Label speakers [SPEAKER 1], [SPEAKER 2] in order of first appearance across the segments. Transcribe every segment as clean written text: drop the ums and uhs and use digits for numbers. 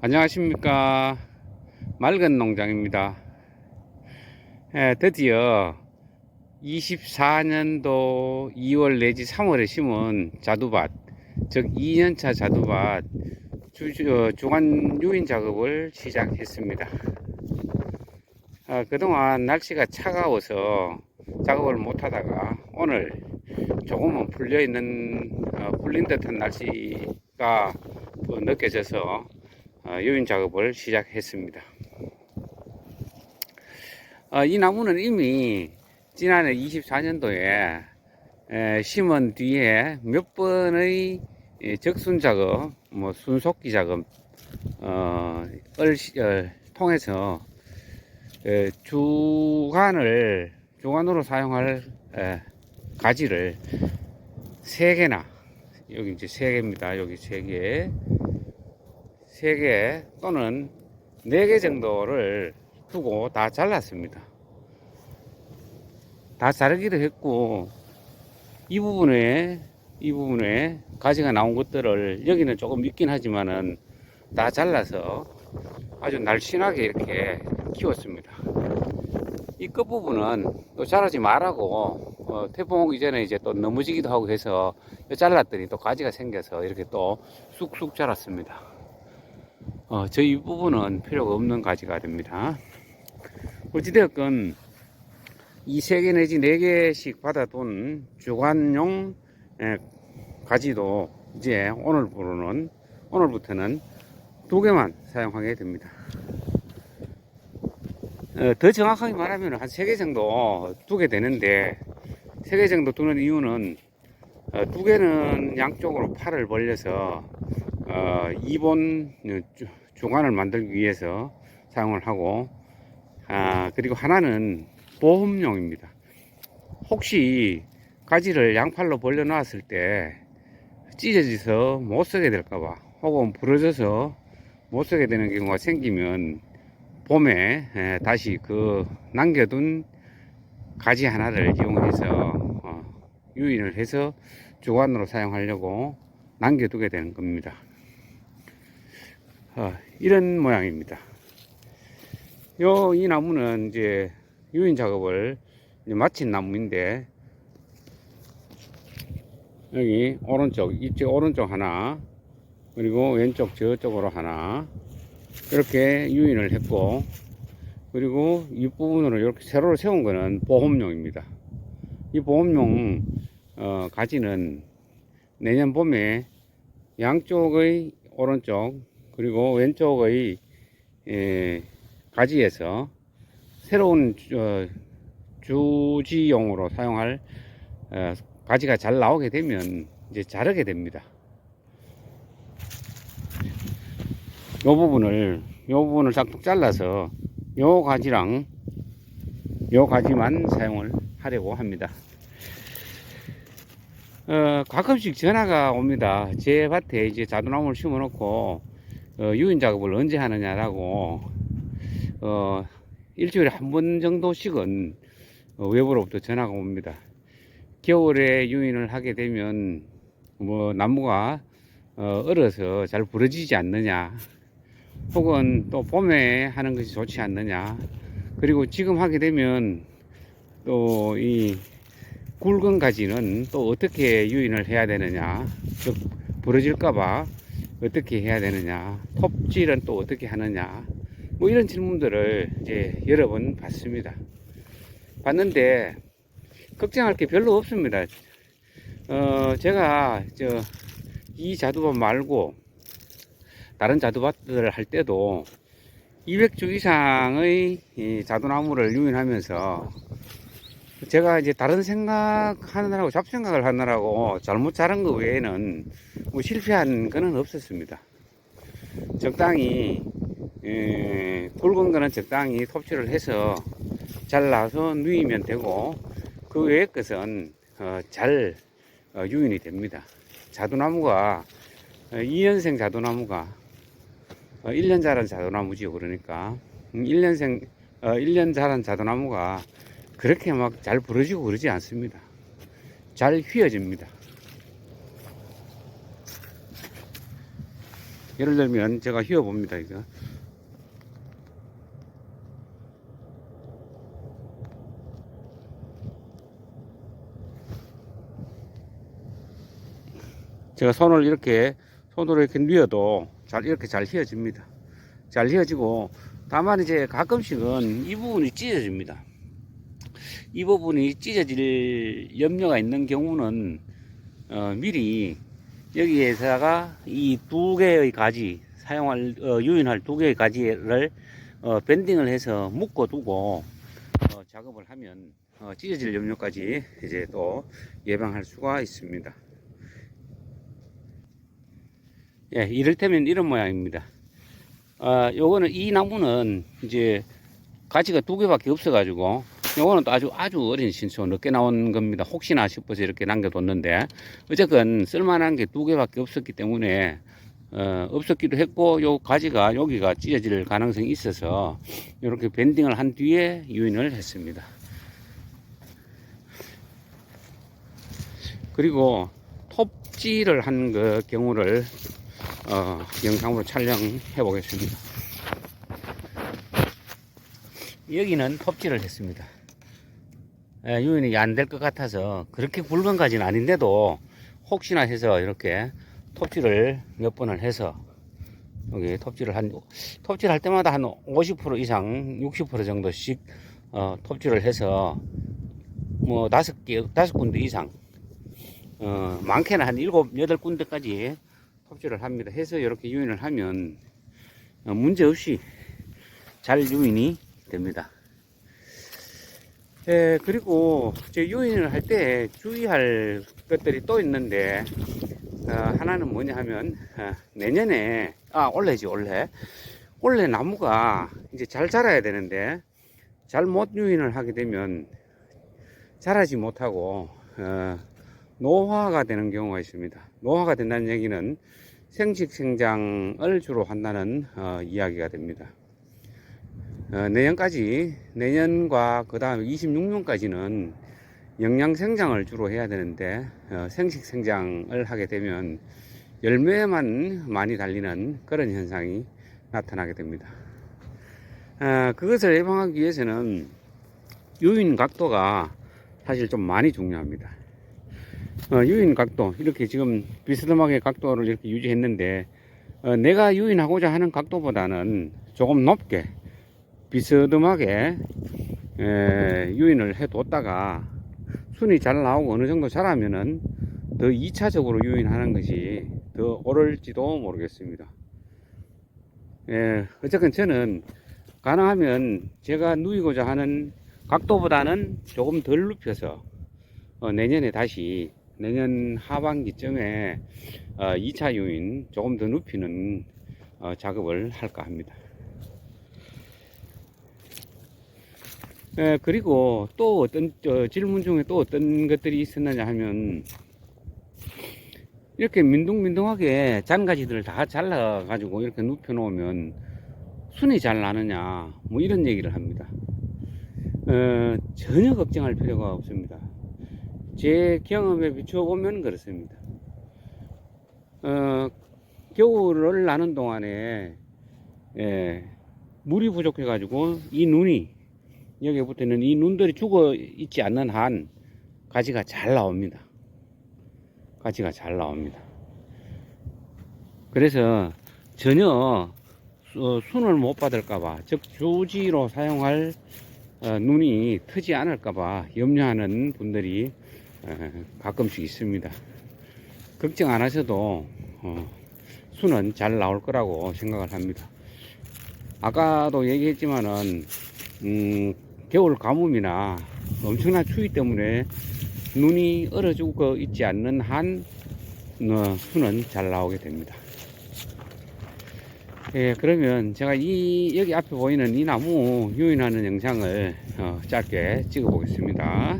[SPEAKER 1] 안녕하십니까. 맑은 농장입니다. 드디어 24년도 2월 내지 3월에 심은 자두밭, 즉 2년차 자두밭 주간 유인 작업을 시작했습니다. 그동안 날씨가 차가워서 작업을 못하다가 오늘 조금은 풀린 듯한 날씨가 느껴져서 유인 작업을 시작했습니다. 이 나무는 이미 지난해 24년도에 심은 뒤에 몇 번의 적순 작업, 순속기 작업 통해서 주간으로 사용할 가지를 3개나, 여기 이제 3개입니다. 여기 3개 또는 4개 정도를 두고 다 잘랐습니다. 다 자르기도 했고, 이 부분에 가지가 나온 것들을, 여기는 조금 있긴 하지만은 다 잘라서 아주 날씬하게 이렇게 키웠습니다. 이 끝부분은 또 자르지 말라고 태풍 오기 전에 이제 또 넘어지기도 하고 해서 잘랐더니 또 가지가 생겨서 이렇게 또 쑥쑥 자랐습니다. 저 이 부분은 필요가 없는 가지가 됩니다. 어찌되었건 이 3개 내지 4개씩 받아둔 주간용 가지도 이제 오늘부터는 2개만 사용하게 됩니다. 더 정확하게 말하면 한 3개 정도 두게 되는데, 3개 정도 두는 이유는 2개는 양쪽으로 팔을 벌려서 2본 주간을 만들기 위해서 사용을 하고, 그리고 하나는 보험용입니다. 혹시 가지를 양팔로 벌려 놨을 때 찢어져서 못 쓰게 될까봐, 혹은 부러져서 못 쓰게 되는 경우가 생기면 봄에 다시 그 남겨둔 가지 하나를 이용해서 유인을 해서 주간으로 사용하려고 남겨두게 되는 겁니다. 이런 모양입니다. 이 나무는 이제 유인 작업을 마친 나무인데, 여기 이쪽 오른쪽 하나, 그리고 왼쪽 저쪽으로 하나, 이렇게 유인을 했고, 그리고 이 부분으로 이렇게 세로로 세운 거는 보험용입니다. 이 보험용 가지는 내년 봄에 양쪽의 오른쪽 그리고 왼쪽의 가지에서 새로운 주지용으로 사용할 가지가 잘 나오게 되면 이제 자르게 됩니다. 요 부분을 싹둑 잘라서 요 가지랑 요 가지만 사용을 하려고 합니다. 가끔씩 전화가 옵니다. 제 밭에 이제 자두나무를 심어 놓고 유인 작업을 언제 하느냐라고, 일주일에 한 번 정도씩은 외부로부터 전화가 옵니다. 겨울에 유인을 하게 되면 나무가 얼어서 잘 부러지지 않느냐, 혹은 또 봄에 하는 것이 좋지 않느냐, 그리고 지금 하게 되면 또 이 굵은 가지는 또 어떻게 유인을 해야 되느냐, 즉 부러질까봐 어떻게 해야 되느냐, 톱질은 또 어떻게 하느냐, 이런 질문들을 이제 여러 번 받습니다. 봤는데 걱정할 게 별로 없습니다. 제가 이 자두밭 말고 다른 자두밭들을 할 때도 200주 이상의 자두나무를 유인하면서 제가 이제 다른 생각하느라고, 잡생각을 하느라고 잘못 자른 거 외에는 실패한 거는 없었습니다. 적당히 굵은 거는 적당히 톱질을 해서 잘라서 누이면 되고, 그 외의 것은 잘 유인이 됩니다. 자두나무가 2년생 자두나무가 1년 자란 자두나무지요. 그러니까 1년 자란 자두나무가 그렇게 막 잘 부러지고 그러지 않습니다. 잘 휘어집니다. 예를 들면 제가 휘어 봅니다. 이거 제가 손으로 이렇게 뉘어도 이렇게 잘 휘어집니다. 잘 휘어지고, 다만 이제 가끔씩은 이 부분이 찢어집니다. 이 부분이 찢어질 염려가 있는 경우는 미리 여기에다가 이 두 개의 가지 사용할 유인할 두 개의 가지를 밴딩을 해서 묶어 두고 작업을 하면 찢어질 염려까지 이제 또 예방할 수가 있습니다. 예, 이를테면 이런 모양입니다. 요거는 이 나무는 이제 가지가 두 개밖에 없어 가지고, 요거는 또 아주 어린 신초 늦게 나온 겁니다. 혹시나 싶어서 이렇게 남겨뒀는데, 어쨌건 쓸만한 게 두 개밖에 없었기 때문에 없었기도 했고, 요 가지가 여기가 찢어질 가능성이 있어서 이렇게 밴딩을 한 뒤에 유인을 했습니다. 그리고 톱질을 한 그 경우를 영상으로 촬영해 보겠습니다. 여기는 톱질을 했습니다. 유인이 안 될 것 같아서, 그렇게 굵은 가지는 아닌데도 혹시나 해서 이렇게 톱질을 몇 번을 해서, 여기 톱질할 때마다 한 50% 이상 60% 정도씩 톱질을 해서 뭐 다섯 군데 이상, 많게는 한 7, 8군데까지 톱질을 합니다. 해서 이렇게 유인을 하면 문제없이 잘 유인이 됩니다. 그리고 제 유인을 할 때 주의할 것들이 또 있는데, 하나는 뭐냐 하면, 올해 나무가 이제 잘 자라야 되는데, 잘못 유인을 하게 되면 자라지 못하고 노화가 되는 경우가 있습니다. 노화가 된다는 얘기는 생식생장을 주로 한다는 이야기가 됩니다. 내년과 그 다음 26년까지는 영양생장을 주로 해야 되는데, 생식생장을 하게 되면 열매만 많이 달리는 그런 현상이 나타나게 됩니다. 그것을 예방하기 위해서는 유인 각도가 사실 좀 많이 중요합니다. 유인 각도, 이렇게 지금 비스듬하게 각도를 이렇게 유지했는데, 내가 유인하고자 하는 각도보다는 조금 높게 비스듬하게 유인을 해뒀다가 순이 잘 나오고 어느 정도 자라면은 더 2차적으로 유인하는 것이 더 옳을지도 모르겠습니다. 어쨌든 저는 가능하면 제가 누이고자 하는 각도보다는 조금 덜 눕혀서 내년 하반기쯤에 2차 유인 조금 더 눕히는 작업을 할까 합니다. 그리고 또 어떤 질문 중에 또 어떤 것들이 있었느냐 하면, 이렇게 민둥민둥하게 잔가지들을 다 잘라 가지고 이렇게 눕혀 놓으면 순이 잘 나느냐, 뭐 이런 얘기를 합니다. 전혀 걱정할 필요가 없습니다. 제 경험에 비춰보면 그렇습니다. 겨울을 나는 동안에 물이 부족해 가지고 이 눈이, 여기에 붙어있는 이 눈들이 죽어 있지 않는 한 가지가 잘 나옵니다. 그래서 전혀 순을 못 받을까봐, 즉 조지로 사용할 눈이 트지 않을까봐 염려하는 분들이 가끔씩 있습니다. 걱정 안 하셔도 순은 잘 나올 거라고 생각을 합니다. 아까도 얘기했지만은 겨울 가뭄이나 엄청난 추위 때문에 눈이 얼어 죽어 있지 않는 한 순은 잘 나오게 됩니다. 그러면 제가 여기 앞에 보이는 이 나무 유인하는 영상을 짧게 찍어 보겠습니다.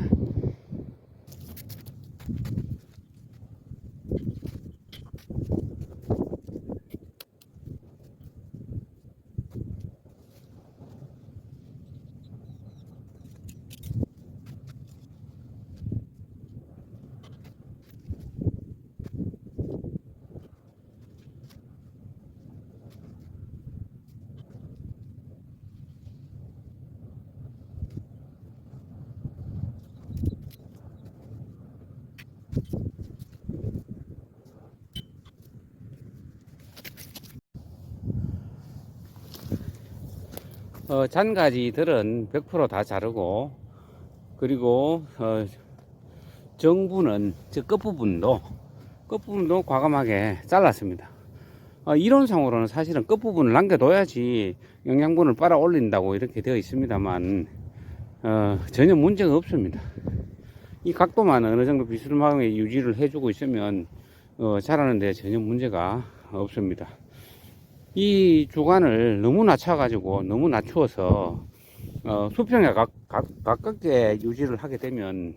[SPEAKER 1] 잔가지들은 100%다 자르고, 그리고 정부는 저 끝부분도 과감하게 잘랐습니다. 이론상으로는 사실은 끝부분을 남겨둬야지 영양분을 빨아 올린다고 이렇게 되어 있습니다만 전혀 문제가 없습니다. 이 각도만 어느 정도 비스듬하게 유지를 해주고 있으면 자라는데 전혀 문제가 없습니다. 이 주간을 너무 낮춰가지고 너무 낮추어서 수평에 가깝게 유지를 하게 되면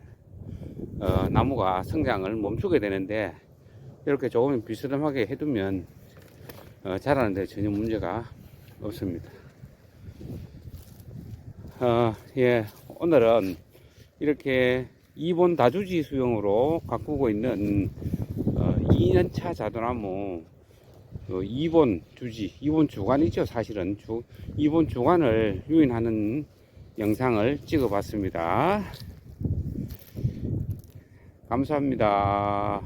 [SPEAKER 1] 나무가 성장을 멈추게 되는데, 이렇게 조금 비스듬하게 해두면 자라는데 전혀 문제가 없습니다. 예, 오늘은 이렇게 2번 다주지 수용으로 가꾸고 있는 2년차 자두나무 2번 주지, 2번 주간이죠. 사실은 2번 주간을 유인하는 영상을 찍어 봤습니다. 감사합니다.